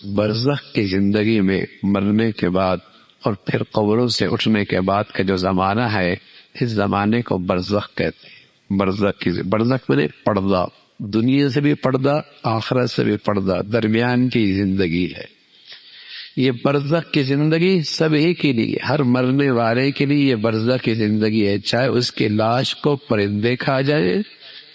برزخ کی زندگی میں مرنے کے بعد اور پھر قبروں سے اٹھنے کے بعد کا جو زمانہ ہے، اس زمانے کو برزخ کہتے ہیں۔ برزخ میں پردہ، دنیا سے بھی پردہ، آخرت سے بھی پردہ، درمیان کی زندگی ہے۔ یہ برزخ کی زندگی سبھی کے لیے، ہر مرنے والے کے لیے یہ برزخ کی زندگی ہے، چاہے اس کی لاش کو پرندے کھا جائے،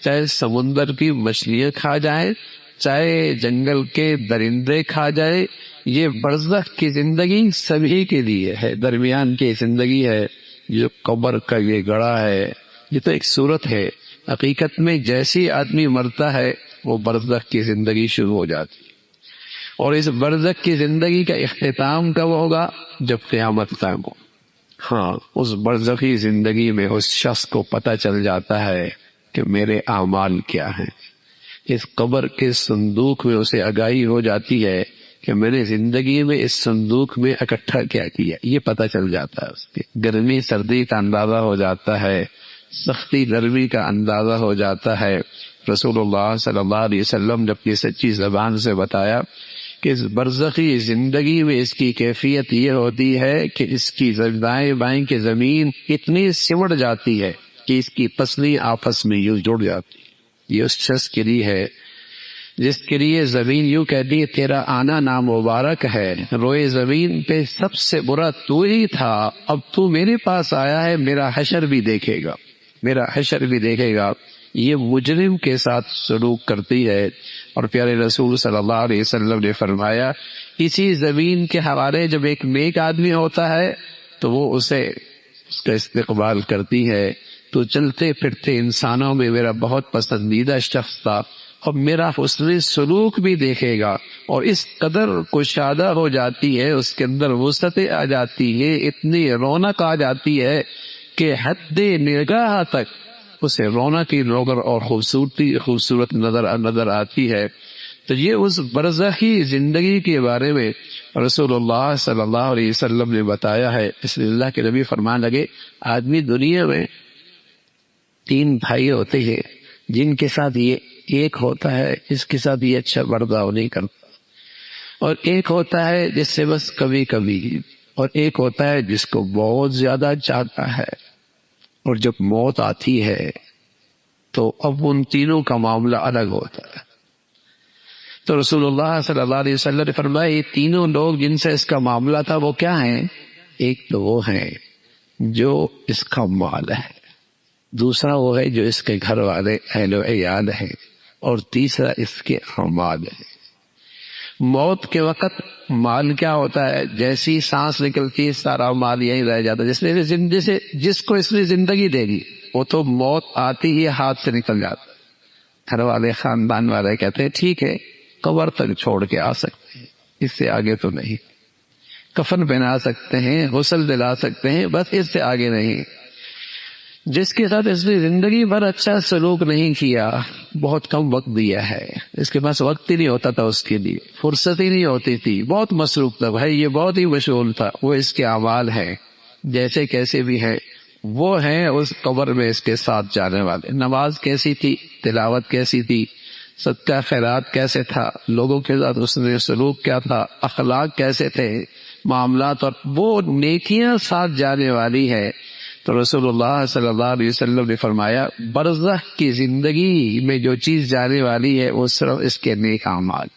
چاہے سمندر کی مچھلیاں کھا جائیں، چاہے جنگل کے درندے کھا جائے، یہ برزخ کی زندگی سبھی کے لیے ہے، درمیان کی زندگی ہے۔ جو قبر کا یہ گڑھا ہے، یہ تو ایک صورت ہے، حقیقت میں جیسی آدمی مرتا ہے وہ برزخ کی زندگی شروع ہو جاتی ہے۔ اور اس برزخ کی زندگی کا اختتام کب ہوگا؟ جب قیامت قائم ہو۔ ہاں، اس برزخی زندگی میں اس شخص کو پتہ چل جاتا ہے کہ میرے اعمال کیا ہیں۔ اس قبر کے صندوق میں اسے آگاہی ہو جاتی ہے کہ میں نے زندگی میں اس صندوق میں اکٹھا کیا کیا، یہ پتہ چل جاتا ہے۔ اس کی گرمی سردی کا اندازہ ہو جاتا ہے، سختی نرمی کا اندازہ ہو جاتا ہے۔ رسول اللہ صلی اللہ علیہ وسلم نے اپنی سچی زبان سے بتایا کہ اس برزخی زندگی میں اس کی کیفیت یہ ہوتی ہے کہ اس کی دائیں بائیں کی زمین اتنی سمٹ جاتی ہے کہ اس کی پسلی آپس میں یوں جڑ جاتی ہے۔ یہ اس شخص کے لیے ہے جس کے لیے زمین یوں کہتی ہے تیرا آنا نامبارک ہے، روئے زمین پہ سب سے برا تو ہی تھا، اب تو میرے پاس آیا ہے، میرا حشر بھی دیکھے گا، میرا حشر بھی دیکھے گا۔ یہ مجرم کے ساتھ سلوک کرتی ہے۔ اور پیارے رسول صلی اللہ علیہ وسلم نے فرمایا اسی زمین کے حوالے جب ایک نیک آدمی ہوتا ہے تو وہ اس کا استقبال کرتی ہے، تو چلتے پھرتے انسانوں میں میرا بہت پسندیدہ شخص تھا، اور میرا حسن سلوک بھی دیکھے گا۔ اور اس قدر کشادہ ہو جاتی ہے، اس کے اندر وسعت آ جاتی ہے، اتنی رونق آ جاتی ہے کہ حد نگاہ تک اسے رونق کی نظر اور خوبصورت نظر آتی ہے۔ تو یہ اس برزخی زندگی کے بارے میں رسول اللہ صلی اللہ علیہ وسلم نے بتایا ہے۔ اس لیے اللہ کے نبی فرمان لگے آدمی دنیا میں 3 بھائی ہوتے ہیں جن کے ساتھ یہ ایک ہوتا ہے جس کے ساتھ یہ اچھا برتاؤ نہیں کرتا، اور ایک ہوتا ہے جس سے بس کبھی کبھی، اور ایک ہوتا ہے جس کو بہت زیادہ چاہتا ہے، اور جب موت آتی ہے تو اب ان تینوں کا معاملہ الگ ہوتا ہے۔ تو رسول اللہ صلی اللہ علیہ وسلم نے فرمایا یہ تینوں لوگ جن سے اس کا معاملہ تھا وہ کیا ہیں؟ ایک تو وہ ہے جو اس کا مال ہے، دوسرا وہ ہے جو اس کے گھر والے اہل و عیال ہیں، اور تیسرا اس کے اعمال ہے۔ موت کے وقت مال کیا ہوتا ہے؟ جیسی سانس نکلتی ہے سارا مال یہیں رہ جاتا ہے، جس کو اس نے زندگی دے دی وہ تو موت آتی ہی ہاتھ سے نکل جاتا ہے۔ گھر والے خاندان والے کہتے ہیں ٹھیک ہے قبر تک چھوڑ کے آ سکتے ہیں، اس سے آگے تو نہیں، کفن پہنا سکتے ہیں، غسل دلا سکتے ہیں، بس اس سے آگے نہیں۔ جس کے ساتھ اس نے زندگی بھر اچھا سلوک نہیں کیا، بہت کم وقت دیا ہے، اس کے پاس وقت ہی نہیں ہوتا تھا، اس کے لیے فرصت ہی نہیں ہوتی تھی، بہت مصروف تھا بھائی، یہ بہت ہی مشغول تھا، وہ اس کے اعمال ہیں جیسے کیسے بھی ہیں، وہ ہیں اس قبر میں اس کے ساتھ جانے والے۔ نماز کیسی تھی، تلاوت کیسی تھی، صدقہ خیرات کیسے تھا، لوگوں کے ساتھ اس نے سلوک کیا تھا، اخلاق کیسے تھے، معاملات، اور وہ نیکیاں ساتھ جانے والی ہے۔ تو رسول اللہ صلی اللہ علیہ وسلم نے فرمایا برزخ کی زندگی میں جو چیز جانے والی ہے وہ صرف اس کے نیک اعمال،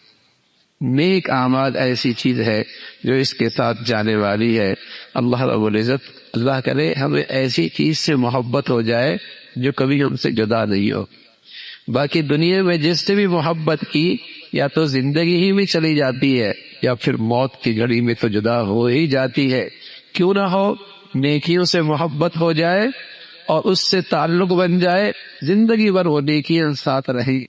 نیک اعمال ایسی چیز ہے جو اس کے ساتھ جانے والی ہے۔ اللہ رب العزت اللہ کرے ہمیں ایسی چیز سے محبت ہو جائے جو کبھی ہم سے جدا نہیں ہو۔ باقی دنیا میں جس سے بھی محبت کی یا تو زندگی ہی میں چلی جاتی ہے یا پھر موت کی گھڑی میں تو جدا ہو ہی جاتی ہے۔ کیوں نہ ہو نیکیوں سے محبت ہو جائے اور اس سے تعلق بن جائے، زندگی بھر وہ نیکیاں ساتھ رہیں۔